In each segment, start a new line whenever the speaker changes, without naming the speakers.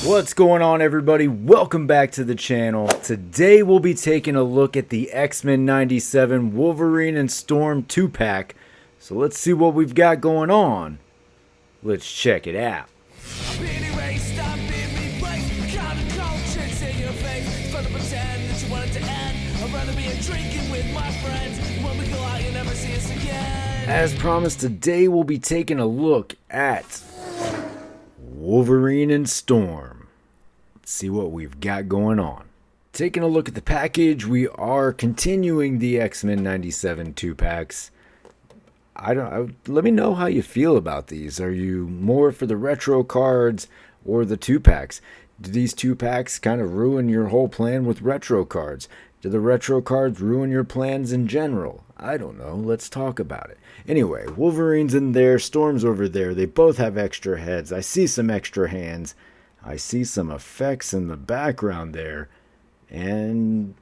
What's going on, everybody? Welcome back to the channel. Today we'll be taking a look at the X-Men 97 Wolverine and Storm 2-pack. So let's see what we've got going on. Let's check it out. As promised, today we'll be taking a look at Wolverine and Storm. Let's see what we've got going on. Taking a look at the package, we are continuing the X-Men 97 2-packs. Let me know how you feel about these. Are you more for the retro cards or the 2-packs? Do these 2-packs kind of ruin your whole plan with retro cards? Do the retro cards ruin your plans in general? I don't know. Let's talk about it. Anyway, Wolverine's in there, Storm's over there. They both have extra heads. I see some extra hands. I see some effects in the background there. And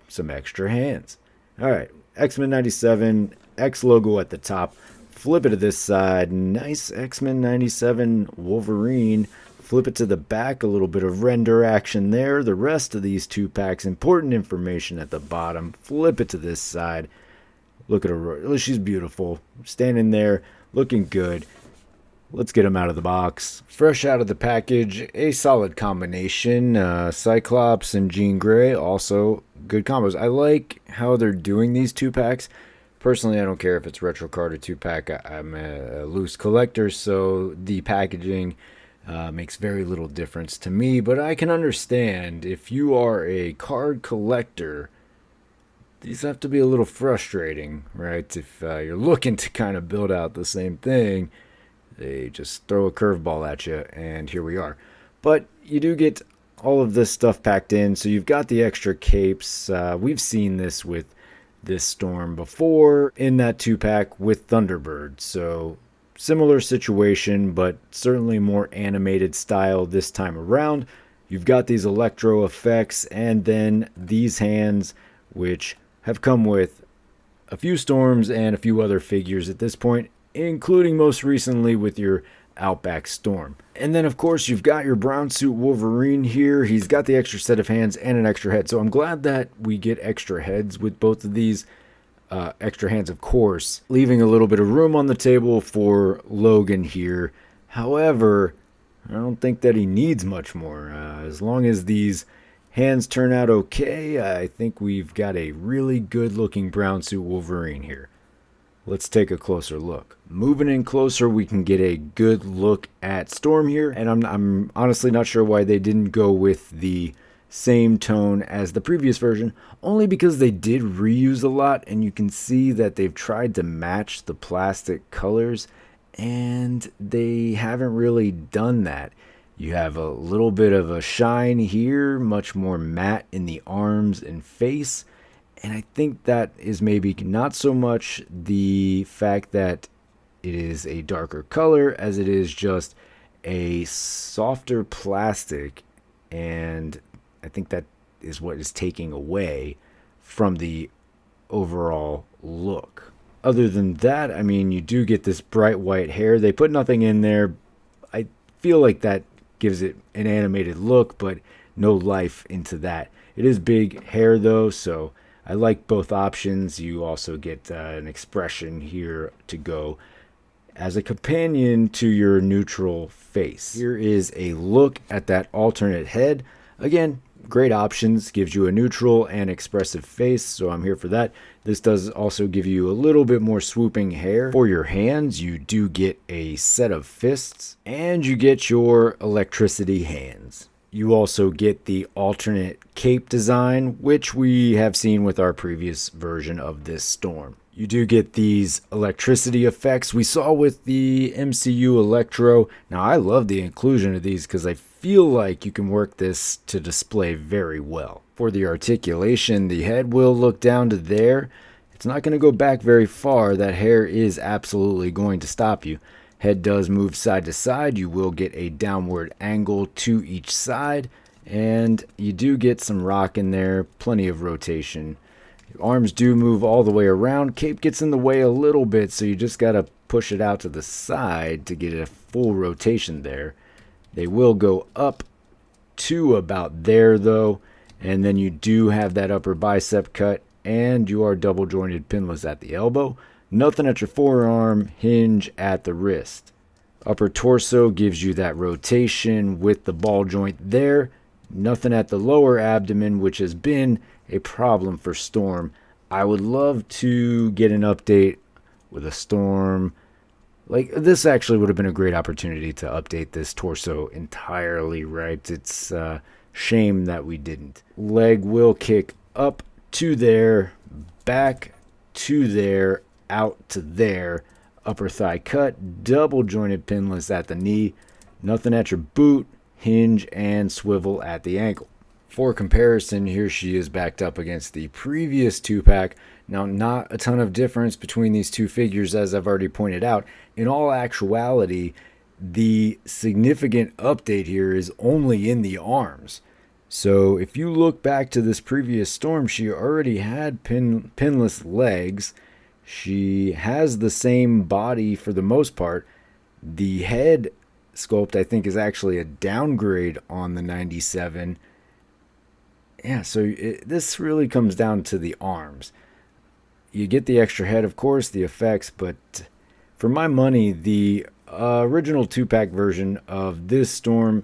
some extra hands. Alright, X-Men 97, X logo at the top. Flip it to this side. Nice X-Men 97 Wolverine. Flip it to the back, a little bit of render action there. The rest of these 2-packs, important information at the bottom. Flip it to this side. Look at her. She's beautiful. Standing there, looking good. Let's get them out of the box. Fresh out of the package, a solid combination. Cyclops and Jean Grey, also good combos. I like how they're doing these 2-packs. Personally, I don't care if it's retro card or 2-pack. I'm a loose collector, so the packaging makes very little difference to me. But I can understand if you are a card collector, these have to be a little frustrating, right? If you're looking to kind of build out the same thing, they just throw a curveball at you, and here we are. But you do get all of this stuff packed in, so you've got the extra capes. We've seen this with this Storm before in that 2-pack with Thunderbird, so similar situation, but certainly more animated style this time around. You've got these electro effects, and then these hands, which have come with a few Storms and a few other figures at this point, including most recently with your Outback Storm. And then, of course, you've got your brown suit Wolverine here. He's got the extra set of hands and an extra head. So I'm glad that we get extra heads with both of these. Extra hands, of course, leaving a little bit of room on the table for Logan here. However, I don't think that he needs much more. As long as these hands turn out okay, I think we've got a really good looking brown suit Wolverine here. Let's take a closer look. Moving in closer, we can get a good look at Storm here, and I'm honestly not sure why they didn't go with the same tone as the previous version, only because they did reuse a lot, and you can see that they've tried to match the plastic colors, and they haven't really done that. You have a little bit of a shine here, much more matte in the arms and face. And I think that is maybe not so much the fact that it is a darker color as it is just a softer plastic. And I think that is what is taking away from the overall look. Other than that, I mean, you do get this bright white hair. They put nothing in there. I feel like that gives it an animated look, but no life into that. It is big hair though, so I like both options. You also get an expression here to go as a companion to your neutral face. Here is a look at that alternate head. Again, great options. Gives you a neutral and expressive face, so I'm here for that. This does also give you a little bit more swooping hair. For your hands, you do get a set of fists, and you get your electricity hands. You also get the alternate cape design, which we have seen with our previous version of this Storm. You do get these electricity effects we saw with the MCU Electro. Now, I love the inclusion of these because I feel like you can work this to display very well. For the articulation, the head will look down to there. It's not going to go back very far. That hair is absolutely going to stop you. Head does move side to side. You will get a downward angle to each side, and you do get some rock in there, plenty of rotation. Your arms do move all the way around. Cape gets in the way a little bit, so you just got to push it out to the side to get a full rotation there. They will go up to about there though, and then you do have that upper bicep cut, and you are double jointed pinless at the elbow. Nothing at your forearm, hinge at the wrist. Upper torso gives you that rotation with the ball joint there. Nothing at the lower abdomen, which has been a problem for Storm. I would love to get an update with a Storm. Like, this actually would have been a great opportunity to update this torso entirely, right? It's a shame that we didn't. Leg will kick up to there, back to there, out to there. Upper thigh cut, double jointed pinless at the knee. Nothing at your boot, hinge and swivel at the ankle. For comparison, here she is backed up against the previous 2-pack. Now, not a ton of difference between these two figures, as I've already pointed out. In all actuality, the significant update here is only in the arms. So if you look back to this previous Storm, she already had pinless legs. She has the same body for the most part. The head sculpt, I think, is actually a downgrade on the 97. Yeah, so this really comes down to the arms. You get the extra head, of course, the effects, but for my money, the original 2-pack version of this Storm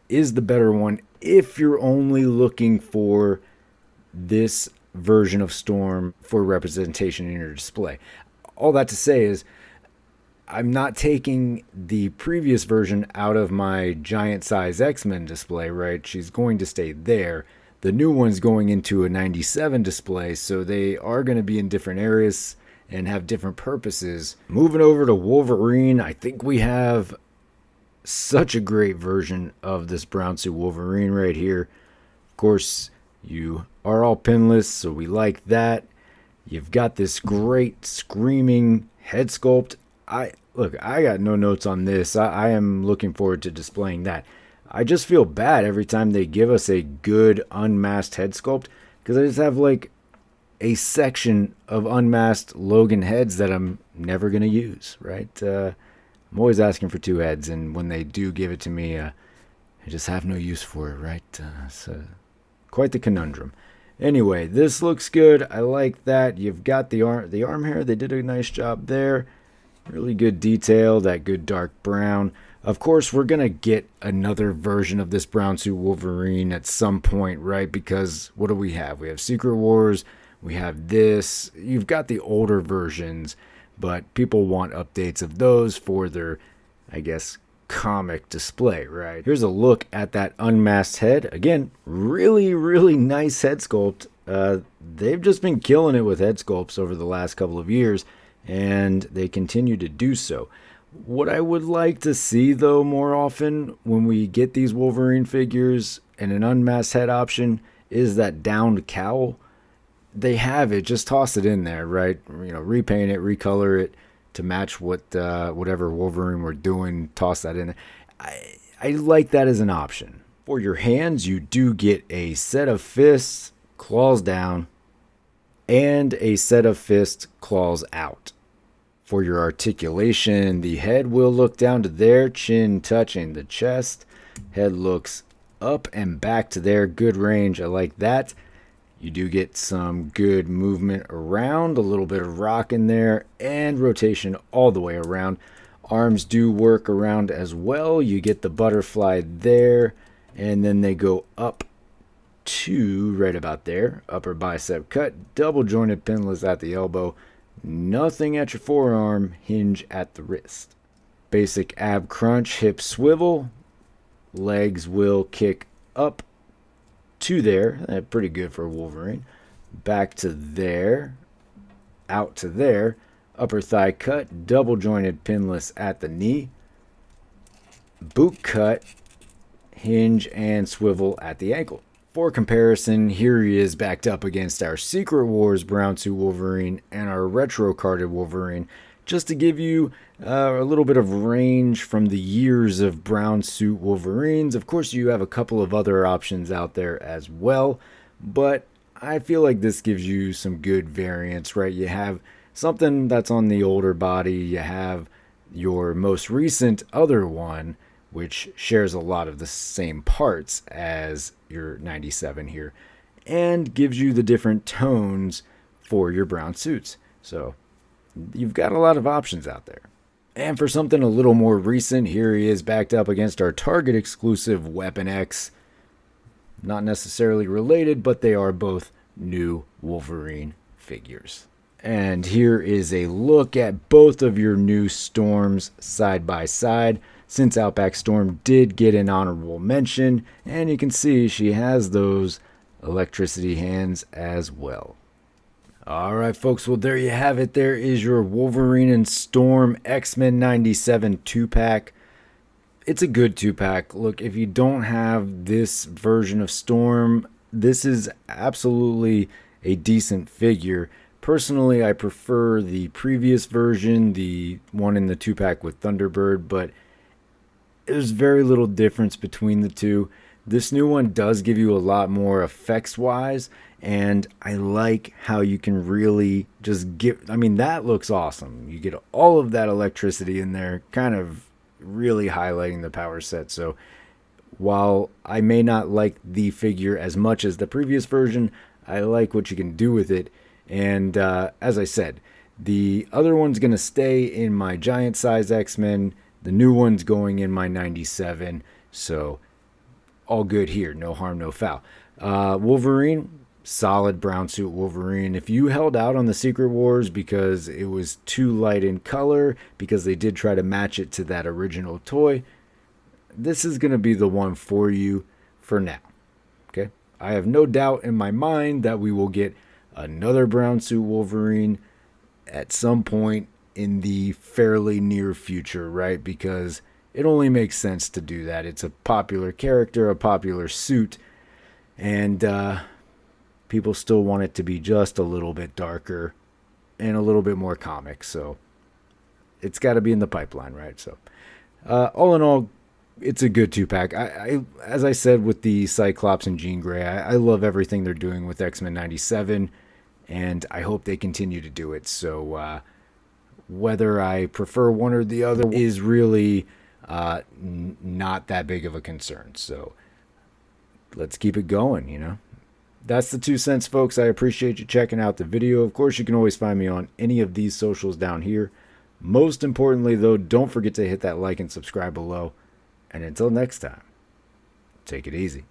is the better one if you're only looking for this version of Storm for representation in your display. All that to say is, I'm not taking the previous version out of my giant size X-Men display, right? She's going to stay there. The new one's going into a 97 display, so they are going to be in different areas and have different purposes. Moving over to Wolverine, I think we have such a great version of this brown suit Wolverine right here. Of course, you are all pinless, so we like that. You've got this great screaming head sculpt. I got no notes on this. I am looking forward to displaying that. I just feel bad every time they give us a good unmasked head sculpt, because I just have like a section of unmasked Logan heads that I'm never going to use, right? I'm always asking for 2 heads, and when they do give it to me, I just have no use for it, right? So quite the conundrum. Anyway, this looks good. I like that. You've got the arm hair. They did a nice job there. Really good detail, that good dark brown. Of course, we're going to get another version of this brown suit Wolverine at some point, right? Because what do we have? We have Secret Wars. We have this. You've got the older versions, but people want updates of those for their, I guess, comic display, right? Here's a look at that unmasked head. Again, really, really nice head sculpt. They've just been killing it with head sculpts over the last couple of years, and they continue to do so. What I would like to see, though, more often when we get these Wolverine figures and an unmasked head option is that downed cowl. They have it, just toss it in there, right? You know, repaint it, recolor it to match whatever Wolverine we're doing, toss that in. I like that as an option. For your hands, you do get a set of fists, claws down, and a set of fists, claws out. For your articulation, the head will look down to there, chin touching the chest. Head looks up and back to there. Good range. I like that. You do get some good movement around, a little bit of rock in there, and rotation all the way around. Arms do work around as well. You get the butterfly there, and then they go up to right about there. Upper bicep cut, double jointed pinless at the elbow. Nothing at your forearm, hinge at the wrist. Basic ab crunch, hip swivel. Legs will kick up to there. Pretty good for Wolverine. Back to there. Out to there. Upper thigh cut, double jointed pinless at the knee. Boot cut, hinge and swivel at the ankle. For comparison, here he is backed up against our Secret Wars brown suit Wolverine and our retro carded Wolverine, just to give you a little bit of range from the years of brown suit Wolverines. Of course, you have a couple of other options out there as well, but I feel like this gives you some good variance, right? You have something that's on the older body, you have your most recent other one, which shares a lot of the same parts as your 97 here, and gives you the different tones for your brown suits. So you've got a lot of options out there. And for something a little more recent, here he is backed up against our Target exclusive Weapon X. Not necessarily related, but they are both new Wolverine figures. And here is a look at both of your new Storms side by side. Since Outback Storm did get an honorable mention, and you can see she has those electricity hands as well. All right, folks, well, there you have it. There is your Wolverine and Storm X-Men 97 2-pack. It's a good 2-pack. Look, if you don't have this version of Storm, this is absolutely a decent figure. Personally, I prefer the previous version, the one in the 2-pack with Thunderbird, but there's very little difference between the two. This new one does give you a lot more effects-wise, and I like how you can really just give... I mean, that looks awesome. You get all of that electricity in there, kind of really highlighting the power set. So while I may not like the figure as much as the previous version, I like what you can do with it. And as I said, the other one's going to stay in my giant size X-Men. The new one's going in my 97. So all good here. No harm, no foul. Wolverine, solid brown suit Wolverine. If you held out on the Secret Wars because it was too light in color, because they did try to match it to that original toy, this is going to be the one for you for now. Okay? I have no doubt in my mind that we will get another brown suit Wolverine at some point in the fairly near future, right? Because it only makes sense to do that. It's a popular character, a popular suit, and people still want it to be just a little bit darker and a little bit more comic. So it's got to be in the pipeline, right? So all in all, it's a good 2-pack. As I said with the Cyclops and Jean Grey, I love everything they're doing with X-Men 97, and I hope they continue to do it. So whether I prefer one or the other is really not that big of a concern. So let's keep it going, you know. That's the 2 cents, folks. I appreciate you checking out the video. Of course, you can always find me on any of these socials down here. Most importantly, though, don't forget to hit that like and subscribe below. And until next time, take it easy.